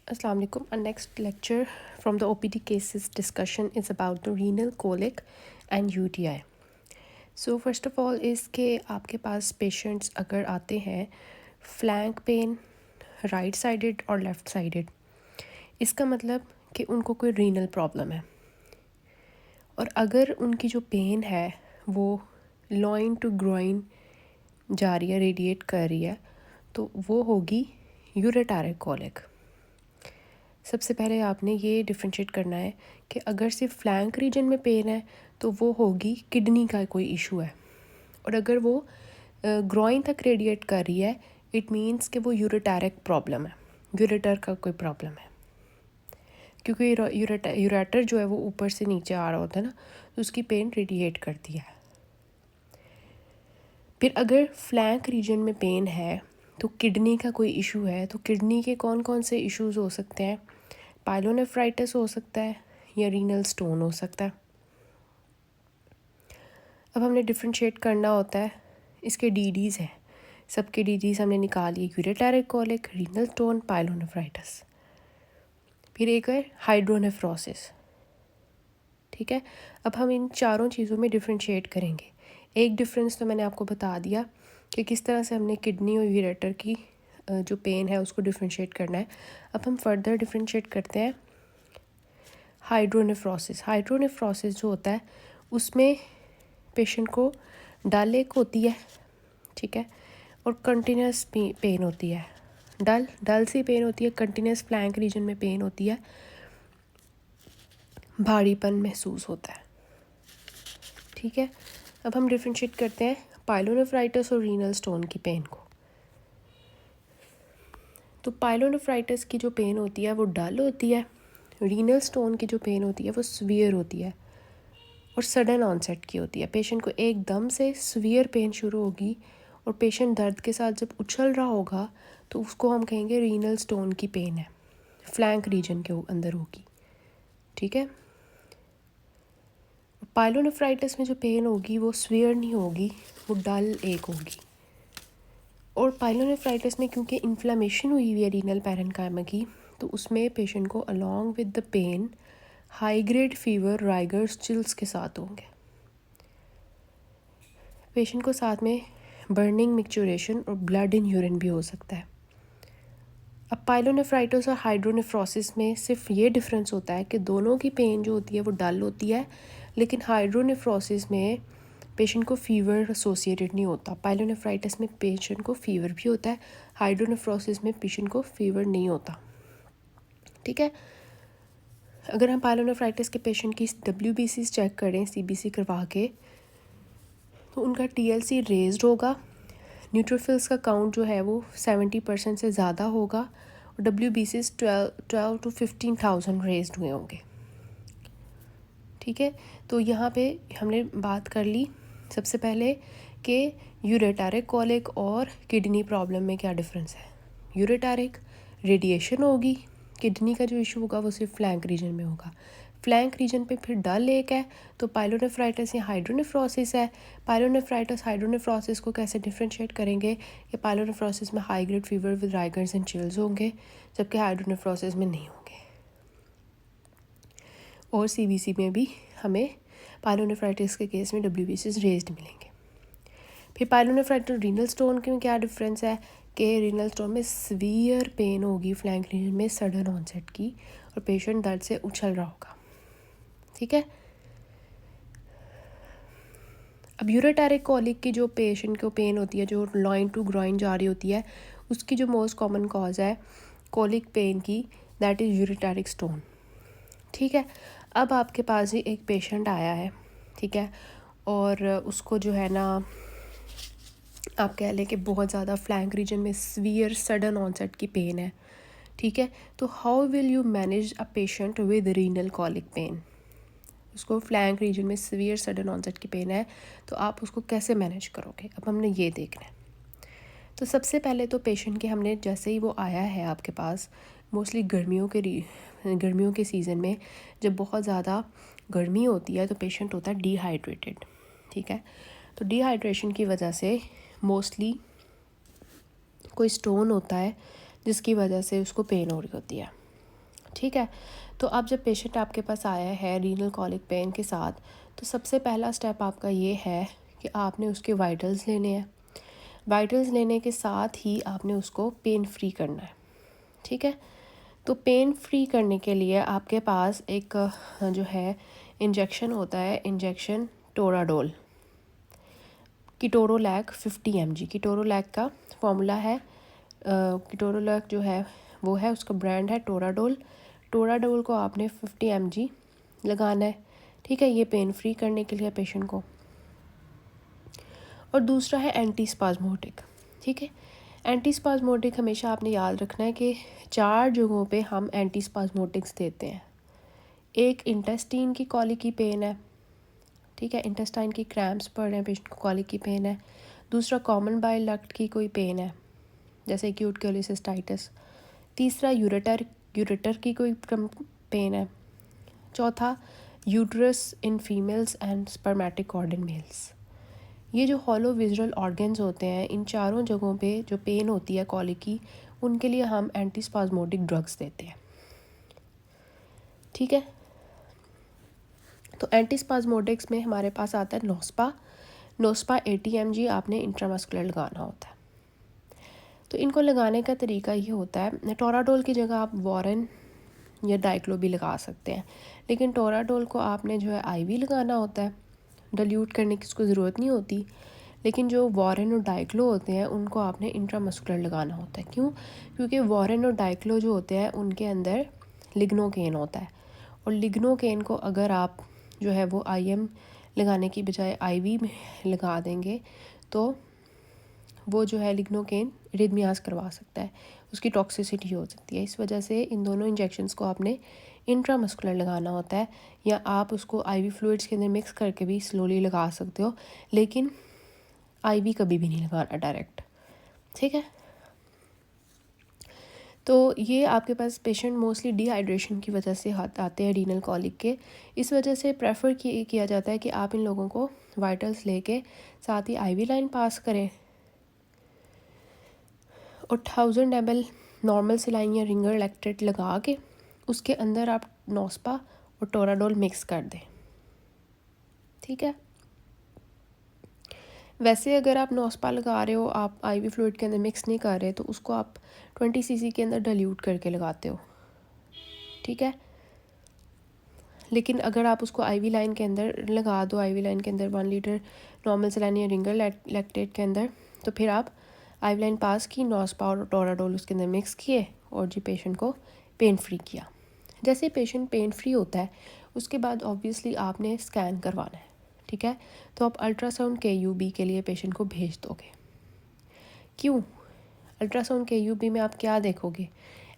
Assalamu alaikum. Our next lecture from the OPD cases discussion is about the renal colic and UTI. So first of all is कि आपके पास patients अगर आते हैं flank pain right sided और left sided, इसका मतलब कि उनको कोई रीनल प्रॉब्लम है। और अगर उनकी जो पेन है वो लॉइन टू ग्रोइन जा रही है, रेडिएट कर रही है, तो वो होगी यूरेटारिक कॉलिक। सबसे पहले आपने ये डिफ्रेंशिएट करना है कि अगर सिर्फ फ्लैंक रीजन में पेन है तो वो होगी किडनी का कोई इशू है, और अगर वो ग्रोइन तक रेडिएट कर रही है इट मीन्स कि वो यूरेटारिक प्रॉब्लम है, यूरेटर का कोई प्रॉब्लम है, क्योंकि यूरेटर जो है वो ऊपर से नीचे आ रहा होता है ना, तो उसकी पेन रेडिएट करती है। फिर अगर फ्लैंक रीजन में पेन है तो किडनी का कोई इशू है, तो किडनी के कौन कौन से इश्यूज हो सकते हैं? पाइलोनेफ्राइटिस हो सकता है या रीनल स्टोन हो सकता है। अब हमने डिफ्रेंशिएट करना होता है, इसके डीडीज़ हैं, सबके डीडीज़ हमने निकाल लिए, यूरेटारिक कॉलिक, रीनल स्टोन, पाइलोनेफ्राइटिस। फिर एक है हाइड्रोनेफ्रोसिस। ठीक है, अब हम इन चारों चीज़ों में डिफ्रेंशिएट करेंगे। एक डिफरेंस तो मैंने आपको बता दिया कि किस तरह से हमने किडनी और यूरेटर की जो पेन है उसको डिफ्रेंशिएट करना है। अब हम फर्दर डिफ्रेंशिएट करते हैं हाइड्रोनेफ्रोसिस। हाइड्रोनेफ्रोसिस जो होता है उसमें पेशेंट को डल एक होती है, ठीक है, और कंटिन्यूस पेन होती है। डल सी पेन होती है, कंटिन्यूस फ्लैंक रीजन में पेन होती है, भारीपन महसूस होता है। ठीक है, अब हम डिफ्रेंशिएट करते हैं पाइलोनेफ्राइटिस और रीनल स्टोन की पेन को। तो पाइलोनेफ्राइटिस की जो पेन होती है वो डल होती है, रीनल स्टोन की जो पेन होती है वो सीवियर होती है और सडन ऑनसेट की होती है। पेशेंट को एकदम से सीवियर पेन शुरू होगी और पेशेंट दर्द के साथ जब उछल रहा होगा तो उसको हम कहेंगे रीनल स्टोन की पेन है, फ्लैंक रीजन के अंदर होगी। ठीक है, पाइलोनेफ्राइटिस में जो पेन होगी वो सीवियर नहीं होगी, वो डल एक होगी। और पाइलोनेफ्राइटिस में क्योंकि इन्फ्लेमेशन हुई हुई है रीनल पैरेन्काइमा की, तो उसमें पेशेंट को along with the pain high grade fever, rigors, chills के साथ होंगे। पेशेंट को साथ में बर्निंग, मिक्चुरेशन और ब्लड इन यूरिन भी हो सकता है। अब पाइलोनेफ्राइटिस और हाइड्रोनेफ्रोसिस में सिर्फ ये डिफरेंस होता है कि दोनों की पेन जो होती है वो डल होती है, लेकिन हाइड्रोनेफ्रोसिस में पेशेंट को फीवर एसोसिएटेड नहीं होता। पाइलोनेफ्राइटिस में पेशेंट को फीवर भी होता है, हाइड्रोनेफ्रोसिस में पेशेंट को फीवर नहीं होता। ठीक है, अगर हम पाइलोनेफ्राइटिस के पेशेंट की WBCs चेक करें CBC करवा के, तो उनका TLC रेज्ड होगा, न्यूट्रोफिल्स का काउंट जो है वो 70% से ज़्यादा होगा और WBCs 12 to 15,000 रेज्ड हुए होंगे। ठीक है, तो यहाँ पे हमने बात कर ली सबसे पहले कि यूरेटारिक कॉलिक और किडनी प्रॉब्लम में क्या डिफरेंस है। यूरेटारिक रेडिएशन होगी, किडनी का जो इशू होगा वो सिर्फ फ्लैंक रीजन में होगा। फ्लैंक रीजन पे फिर डल एक है, तो पाइलोनेफ्राइटिस या हाइड्रोनेफ्रोसिस है। पाइलोनेफ्राइटिस हाइड्रोनेफ्रोसिस को कैसे डिफ्रेंशिएट करेंगे कि पाइलोनेफ्रोसिस में high grade fever with rigors and chills होंगे, जबकि हाइड्रोनेफ्रोसिस में नहीं होंगे। और CBC में भी हमें पाइलोनेफ्राइटिस के केस में WBCs रेज्ड मिलेंगे। फिर पाइलोनेफ्राइटिस रीनल स्टोन में क्या डिफरेंस है कि रीनल स्टोन में सीवियर पेन होगी, फ्लैंक रीजन में सडन ऑनसेट की, और पेशेंट दर्द से उछल रहा होगा। ठीक है, अब यूरेटारिक कॉलिक की जो पेशेंट को पेन होती है, जो लॉइन टू ग्रोइन जा रही होती है, उसकी जो मोस्ट कॉमन कॉज है कॉलिक पेन की, दैट इज़ यूरेटारिक स्टोन। ठीक है, अब आपके पास ही एक पेशेंट आया है, ठीक है, और उसको जो है ना आप कह लें कि बहुत ज़्यादा फ्लैंक रीजन में सीवियर सडन ऑनसेट की पेन है। ठीक है, तो how will you manage a patient with renal colic pain? उसको फ्लैंक रीजन में सीवियर सडन ऑनसेट की पेन है, तो आप उसको कैसे मैनेज करोगे? अब हमने ये देखना है। तो सबसे पहले तो पेशेंट के हमने जैसे ही वो आया है आपके पास, मोस्टली गर्मियों के सीज़न में जब बहुत ज़्यादा गर्मी होती है तो पेशेंट होता है डिहाइड्रेटेड। ठीक है, तो डिहाइड्रेशन की वजह से मोस्टली कोई स्टोन होता है जिसकी वजह से उसको पेन हो रही होती है। ठीक है। तो अब जब पेशेंट आपके पास आया है रीनल कॉलिक पेन के साथ, तो सबसे पहला स्टेप आपका ये है कि आपने उसके वाइटल्स लेने हैं। वाइटल्स लेने के साथ ही आपने उसको पेन फ्री करना है। ठीक है। तो पेन फ्री करने के लिए आपके पास एक जो है इंजेक्शन होता है, इंजेक्शन टोराडोल, कीटोरोलैक 50 mg। कीटोरोलैक का फॉर्मूला है, कीटोरोलैक जो है वो है, उसका ब्रांड है टोराडोल। टोराडोल को आपने 50 mg लगाना है। ठीक है, ये पेन फ्री करने के लिए पेशेंट को। और दूसरा है एंटीस्पाज्मोटिक। ठीक है, एंटीस्पाज्मोटिक हमेशा आपने याद रखना है कि 4 जगहों पे हम एंटीस्पाज्मोटिक्स देते हैं। एक इंटेस्टाइन की कॉलिक की पेन है। ठीक है, इंटेस्टाइन की क्रैम्प्स पड़ रहे हैं, पेशेंट को कॉलिक की पेन है। दूसरा कॉमन बाइल डक्ट की कोई पेन है जैसे एक्यूट कोलिसिस्टाइटिस। तीसरा यूरेटर की कोई पेन है। चौथा uterus in females and spermatic cord in males. ये जो हॉलो विजरल ऑर्गन्स होते हैं, इन चारों जगहों पे जो पेन होती है कॉलिक की, उनके लिए हम एंटीस्पाज्मोटिक ड्रग्स देते हैं। ठीक है, तो एंटीस्पाज्मोटिक्स में हमारे पास आता है नोस्पा 80 mg आपने इंट्रामस्कुलर लगाना होता है। तो इनको लगाने का तरीका ये होता है, टोराडोल की जगह आप वॉरेन या डाइक्लो भी लगा सकते हैं, लेकिन टोराडोल को आपने जो है आईवी लगाना होता है, डल्यूट करने की उसको ज़रूरत नहीं होती। लेकिन जो वॉरेन और डाइक्लो होते हैं उनको आपने इंट्रामस्कुलर लगाना होता है। क्यों? क्योंकि वॉरेन और डाइक्लो जो होते हैं उनके अंदर लिग्नोकेन होता है, और लिग्नोकेन को अगर आप जो है वो आईएम लगाने की बजाय आईवी में लगा देंगे तो वो जो है लिग्नोकेन रिदमियास करवा सकता है, उसकी टॉक्सिसिटी हो सकती है। इस वजह से इन दोनों इंजेक्शंस को आपने इंट्रामस्कुलर लगाना होता है, या आप उसको आईवी फ्लूइड्स के अंदर मिक्स करके भी स्लोली लगा सकते हो, लेकिन आईवी कभी भी नहीं लगाना डायरेक्ट। ठीक है, तो ये आपके पास पेशेंट मोस्टली डिहाइड्रेशन की वजह से आते हैं रीनल कॉलिक के। इस वजह से प्रेफर किया जाता है कि आप इन लोगों को वाइटल्स लेके साथ ही आईवी लाइन पास करें, और 1000 ml नॉर्मल सिलाइन या रिंगर लैक्टेट लगा के उसके अंदर आप नोस्पा और टोराडोल मिक्स कर दें। ठीक है, वैसे अगर आप नोस्पा लगा रहे हो, आप आईवी फ्लूइड के अंदर मिक्स नहीं कर रहे, तो उसको आप 20 cc के अंदर डाइल्यूट करके लगाते हो। ठीक है, लेकिन अगर आप उसको आईवी लाइन के अंदर लगा दो, आईवी लाइन के अंदर 1 लीटर नॉर्मल सिलाइन या रिंगर लैक्टेट के अंदर, तो फिर आप आईवी लाइन पास की, नोस्पा और टोराडोल उसके अंदर मिक्स किए और जी पेशेंट को पेन फ्री किया। जैसे पेशेंट पेन फ्री होता है उसके बाद ऑब्वियसली आपने स्कैन करवाना है। ठीक है, तो आप अल्ट्रासाउंड KUB के लिए पेशेंट को भेज दोगे। क्यों? अल्ट्रासाउंड KUB में आप क्या देखोगे?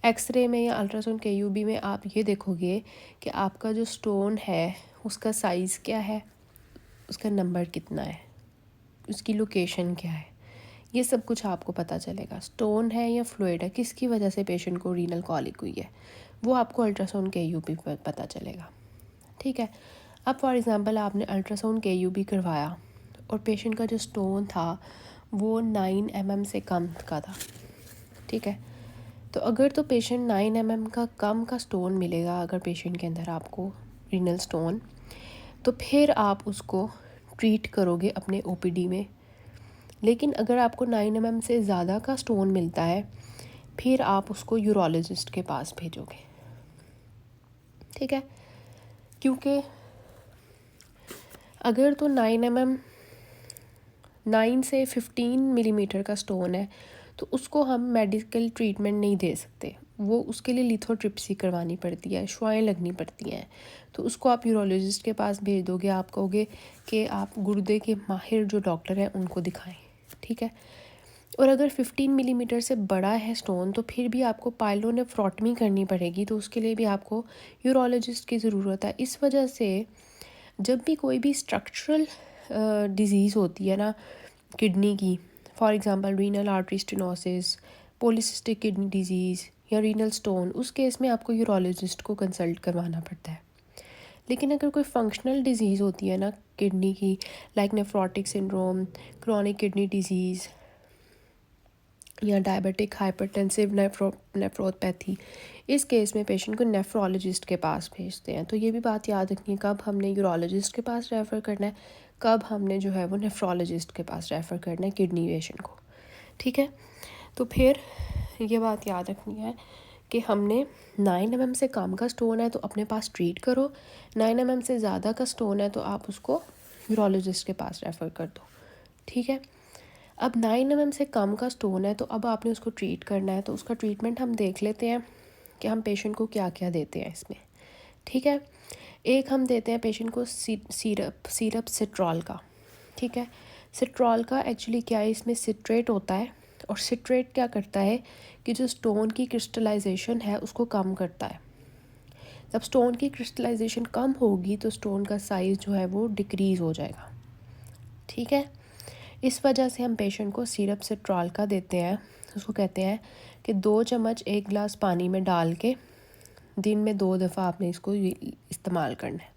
एक्सरे में या अल्ट्रासाउंड KUB में आप ये देखोगे कि आपका जो स्टोन है उसका साइज़ क्या है, उसका नंबर कितना है, उसकी लोकेशन क्या है, ये सब कुछ आपको पता चलेगा। स्टोन है या फ्लूइड है, किसकी वजह से पेशेंट को रीनल कॉलिक हुई है, वो आपको अल्ट्रासाउंड KUB पर पता चलेगा। ठीक है, अब फॉर एग्ज़ाम्पल आपने अल्ट्रासाउंड KUB करवाया और पेशेंट का जो स्टोन था वो 9 mm से कम का था। ठीक है, तो अगर तो पेशेंट 9 mm का कम का स्टोन मिलेगा अगर पेशेंट के अंदर आपको रीनल स्टोन, तो फिर आप उसको ट्रीट करोगे अपने OPD में। लेकिन अगर आपको 9 mm से ज़्यादा का स्टोन मिलता है, फिर आप उसको यूरोलॉजिस्ट के पास भेजोगे। ठीक है, क्योंकि अगर तो 9 mm 9 से 15 मिलीमीटर का स्टोन है तो उसको हम मेडिकल ट्रीटमेंट नहीं दे सकते, वो उसके लिए लिथोट्रिप्सी करवानी पड़ती है, शुआएं लगनी पड़ती हैं। तो उसको आप यूरोलॉजिस्ट के पास भेज दोगे, आप कहोगे कि आप गुर्दे के माहिर जो डॉक्टर हैं उनको दिखाएं। ठीक है, और अगर 15 मिलीमीटर से बड़ा है स्टोन तो फिर भी आपको पाइलोनेफ्रोटमी करनी पड़ेगी, तो उसके लिए भी आपको यूरोलॉजिस्ट की ज़रूरत है। इस वजह से जब भी कोई भी स्ट्रक्चरल डिज़ीज़ होती है ना किडनी की, for example renal artery stenosis, polycystic kidney disease या रीनल स्टोन, उस केस में आपको यूरोलॉजिस्ट को कंसल्ट करवाना पड़ता है। लेकिन अगर कोई फंक्शनल डिजीज़ होती है ना किडनी की, like nephrotic syndrome, chronic kidney disease, या डायबिटिक हाइपरटेंसिव नेफ्रोपैथी, इस केस में पेशेंट को नेफ्रोलॉजिस्ट के पास भेजते हैं। तो ये भी बात याद रखनी है कब हमने यूरोलॉजिस्ट के पास रेफ़र करना है, कब हमने जो है वो नेफ्रोलॉजिस्ट के पास रेफ़र करना है किडनी पेशेंट को। ठीक है, तो फिर ये बात याद रखनी है कि हमने 9 mm से कम का स्टोन है तो अपने पास ट्रीट करो, 9 mm से ज़्यादा का स्टोन है तो आप उसको यूरोलॉजिस्ट के पास रेफ़र कर दो। ठीक है, अब 9 mm से कम का स्टोन है तो अब आपने उसको ट्रीट करना है, तो उसका ट्रीटमेंट हम देख लेते हैं कि हम पेशेंट को क्या क्या देते हैं इसमें। ठीक है, एक हम देते हैं पेशेंट को सिरप सिट्रॉल का। ठीक है, सिट्रॉल का एक्चुअली क्या है, इसमें सिट्रेट होता है और सिट्रेट क्या करता है कि जो स्टोन की क्रिस्टलाइजेशन है उसको कम करता है। जब स्टोन की क्रिस्टलाइजेशन कम होगी तो स्टोन का साइज़ जो है वो डिक्रीज़ हो जाएगा। ठीक है, इस वजह से हम पेशेंट को सिरप सिट्रॉल का देते हैं। उसको कहते हैं कि 2 चम्मच 1 गिलास पानी में डाल के दिन में 2 दफ़ा आपने इसको इस्तेमाल करना है।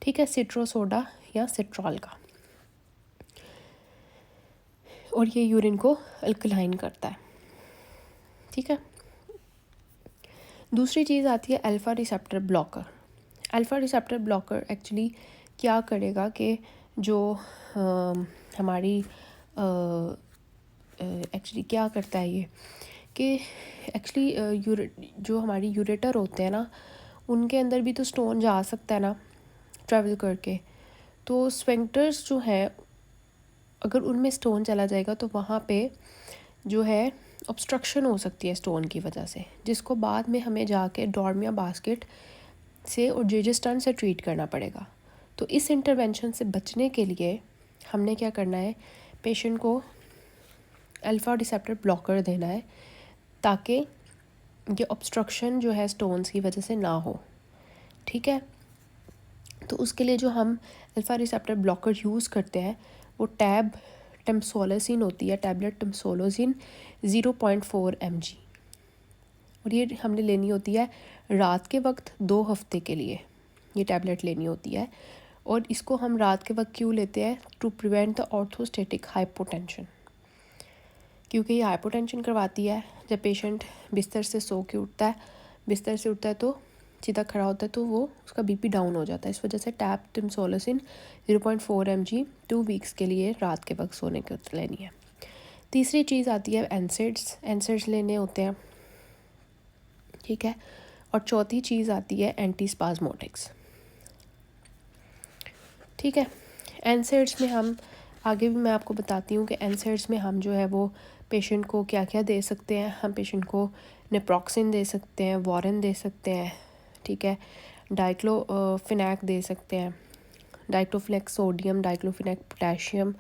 ठीक है, सिट्रो सोडा या सिट्रॉल का, और ये यूरिन को अल्कलाइन करता है। ठीक है, दूसरी चीज़ आती है alpha receptor blocker. Alpha receptor blocker actually क्या करेगा कि जो हमारी एक्चुअली क्या करता है ये कि एक्चुअली जो हमारी यूरेटर होते हैं ना, उनके अंदर भी तो स्टोन जा सकता है ना ट्रैवल करके। तो स्फिंक्टर्स जो है अगर उनमें स्टोन चला जाएगा तो वहाँ पे जो है ऑब्स्ट्रक्शन हो सकती है स्टोन की वजह से, जिसको बाद में हमें जाके डॉर्मिया बास्केट से और जेजेस्टन से ट्रीट करना पड़ेगा। तो इस इंटरवेंशन से बचने के लिए हमने क्या करना है, पेशेंट को अल्फ़ा रिसेप्टर ब्लॉकर देना है ताकि ये ऑब्स्ट्रक्शन जो है स्टोन्स की वजह से ना हो। ठीक है, तो उसके लिए जो हम अल्फ़ा रिसेप्टर ब्लॉकर यूज़ करते हैं वो टेम्सोलोसिन होती है, टैबलेट टेम्सोलोसिन 0.4 mg, और ये हमने लेनी होती है रात के वक्त 2 हफ्ते के लिए ये टैबलेट लेनी होती है। और इसको हम रात के वक्त क्यों लेते हैं, to prevent the orthostatic hypotension, क्योंकि ये हाइपोटेंशन करवाती है। जब पेशेंट बिस्तर से सो के उठता है तो सीधा खड़ा होता है तो वो उसका बीपी डाउन हो जाता है। इस वजह से टैब टिमसोलोसिन 0.4 mg 2 वीक्स के लिए रात के वक्त सोने के वक्त लेनी है। तीसरी चीज़ आती है एनसेड्स लेने होते हैं। ठीक है, और चौथी चीज़ आती है एंटीस्पाज्मोटिक्स। ठीक है, एनसेड्स में हम आगे भी मैं आपको बताती हूँ कि एनसेड्स में हम जो है वो पेशेंट को क्या क्या दे सकते हैं। हम पेशेंट को नेप्रोक्सिन दे सकते हैं, वॉरन दे सकते हैं। ठीक है, डाइक्लोफिनैक दे सकते हैं, डाइक्लोफिनैक सोडियम, डाइक्लोफिनैक पोटेशियम,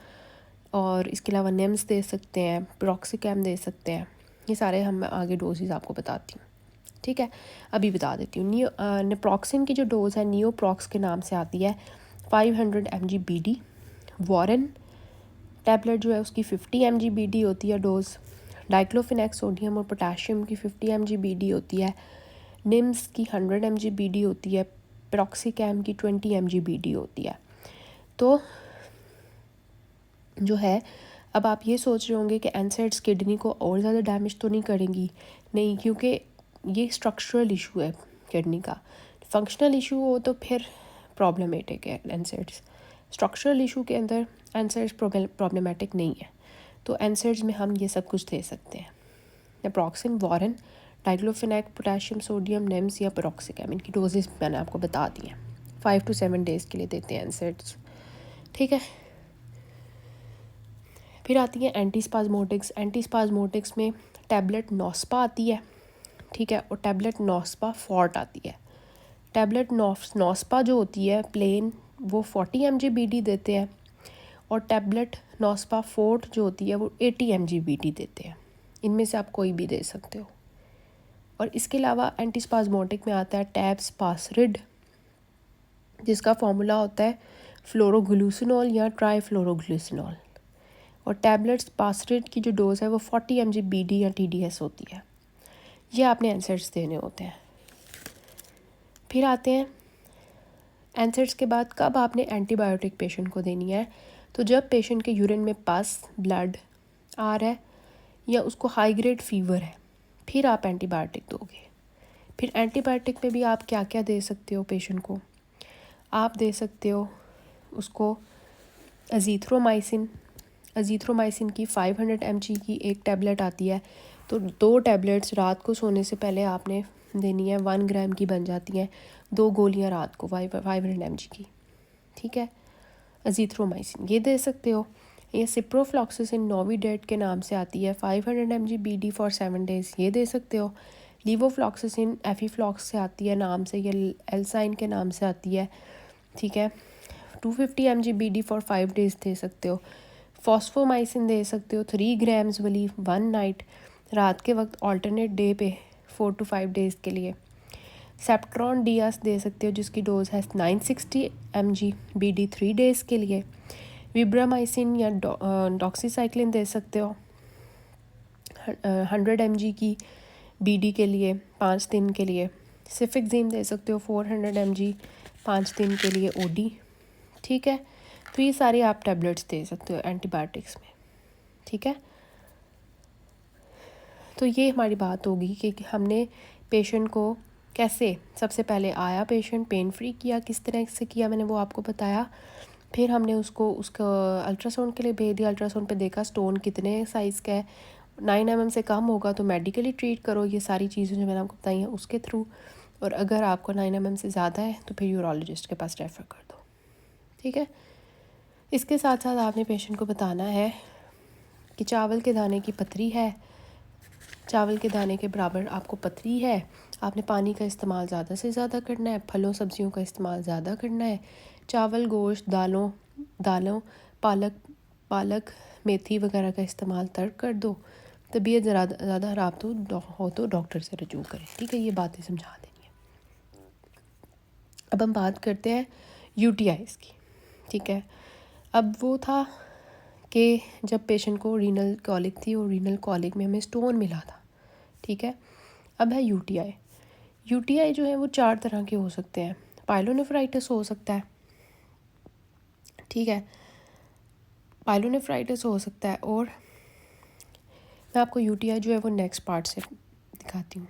और इसके अलावा नेम्स दे सकते हैं, पिरोक्सिकैम दे सकते हैं। ये सारे हम आगे डोजेस आपको बताती हूँ। ठीक है, अभी बता देती हूँ। नेप्रोक्सिन की जो डोज़ है नियोप्रॉक्स के नाम से आती है 500 mg BD। वॉरन टैबलेट जो है उसकी 50 mg BD होती है डोज़। डाइक्लोफिनैक सोडियम और पोटेशियम की 50 mg BD होती है। निम्स की 100 mg BD होती है। पिरोक्सिकैम की 20 mg BD होती है। तो जो है अब आप ये सोच रहे होंगे कि एनसेड्स किडनी को और ज़्यादा डैमेज तो नहीं करेंगी, नहीं, क्योंकि ये स्ट्रक्चरल इशू है किडनी का। फंक्शनल इशू हो तो फिर प्रॉब्लमेटिक है एनसेड्स, स्ट्रक्चरल इशू के अंदर एनसेड्स प्रॉब्लमेटिक नहीं है। तो एनसेड्स में हम ये सब कुछ दे सकते हैं, नेप्रोक्सिन, वॉरन, डाइक्लोफिनैक, पोटेशियम सोडियम, नेम्स या पिरोक्सिकैम। इनकी डोजेस मैंने आपको बता दी हैं। 5 to 7 डेज़ के लिए देते हैं एनसेड्स। ठीक है, फिर आती है एंटीस्पाज्मोटिक्स। एंटीस्पाज्मोटिक्स में टैबलेट नॉस्पा आती है। ठीक है, और टैबलेट नॉस्पा फॉर्ट आती है। टैबलेट नॉस्पा जो होती है प्लेन वो 40 mg BD देते हैं, और टैबलेट नॉस्पा फोर्ट जो होती है वो 80 mg BD देते हैं। इनमें से आप कोई भी दे सकते हो। और इसके अलावा एंटीस्पाज्मोटिक में आता है टैबस्पासरिड, जिसका फॉर्मूला होता है फ्लोरोग्लूसिनॉल या ट्राईफ्लोरोग्लूसिनॉल। और टैबलेट्स पासरेट की जो डोज़ है वो 40 mg BD या TDS होती है। ये आपने एनसेड्स देने होते हैं। फिर आते हैं एनसेड्स के बाद कब आपने एंटीबायोटिक पेशेंट को देनी है। तो जब पेशेंट के यूरिन में पस, ब्लड आ रहा है, या उसको हाई ग्रेड फीवर है, फिर आप एंटीबायोटिक दोगे। फिर एंटीबायोटिक में भी आप क्या क्या दे सकते हो पेशेंट को? आप दे सकते हो उसको अजीथ्रोमाइसिन। अजीथ्रोमाइसिन की 500 mg की एक टैबलेट आती है, तो 2 टैबलेट्स रात को सोने से पहले आपने देनी है, 1 ग्राम की बन जाती हैं, 2 गोलियां रात को 500 mg की, ठीक है। अजीथ्रोमाइसिन ये दे सकते हो। ये सिप्रोफ्लॉक्सासिन नोविडेट के नाम से आती है, 500 mg BD फॉर 7 days, ये दे सकते हो। लीवोफ्लॉक्सासिन एफीफ्लॉक्स से आती है नाम से, ये एल्साइन के नाम से आती है, ठीक है। 250 mg BD फॉर 5 days दे सकते हो। फॉस्फोमाइसिन दे सकते हो 3 ग्राम्स वाली 1 नाइट, रात के वक्त ऑल्टरनेट डे पे 4 to 5 days के लिए। सेप्ट्रॉन डियास दे सकते हो जिसकी डोज है 960 mg BD 3 days के लिए। विब्रामाइसिन या डॉक्सीसाइक्लिन दे सकते हो 100 mg की BD के लिए 5 दिन के लिए। सिफिक्जिम दे सकते हो 400 mg 5 दिन के लिए OD, ठीक है। तो ये सारे आप टैबलेट्स दे सकते हो एंटीबायोटिक्स में, ठीक है। तो ये हमारी बात होगी कि हमने पेशेंट को कैसे, सबसे पहले आया पेशेंट, पेन फ्री किया, किस तरह से किया मैंने वो आपको बताया। फिर हमने उसको उसका अल्ट्रासाउंड के लिए भेज दिया, अल्ट्रासाउंड पे देखा स्टोन कितने साइज़ का है, 9 mm से कम होगा तो मेडिकली ट्रीट करो, ये सारी चीज़ें जो मैंने आपको बताई हैं उसके थ्रू। और अगर आपको 9 mm से ज़्यादा है तो फिर यूरोलॉजिस्ट के पास रेफ़र कर दो, ठीक है। इसके साथ साथ आपने पेशेंट को बताना है कि चावल के दाने की पथरी है, चावल के दाने के बराबर आपको पथरी है, आपने पानी का इस्तेमाल ज़्यादा से ज़्यादा करना है, फलों सब्जियों का इस्तेमाल ज़्यादा करना है, चावल गोश्त दालों पालक मेथी वगैरह का इस्तेमाल तर्क कर दो, तबीयत ज़्यादा ख़राब हो तो डॉक्टर से रजू करें, ठीक है। ये बातें समझा देनी है। अब हम बात करते हैं UTIs की, ठीक है। अब वो था कि जब पेशेंट को रीनल कॉलिक थी और रीनल कॉलिक में हमें स्टोन मिला था, ठीक है। अब है यूटीआई जो है वो 4 तरह के हो सकते हैं। पाइलोनेफ्राइटिस हो सकता है, ठीक है, पाइलोनेफ्राइटिस हो सकता है। और मैं आपको यूटीआई जो है वो नेक्स्ट पार्ट से दिखाती हूँ।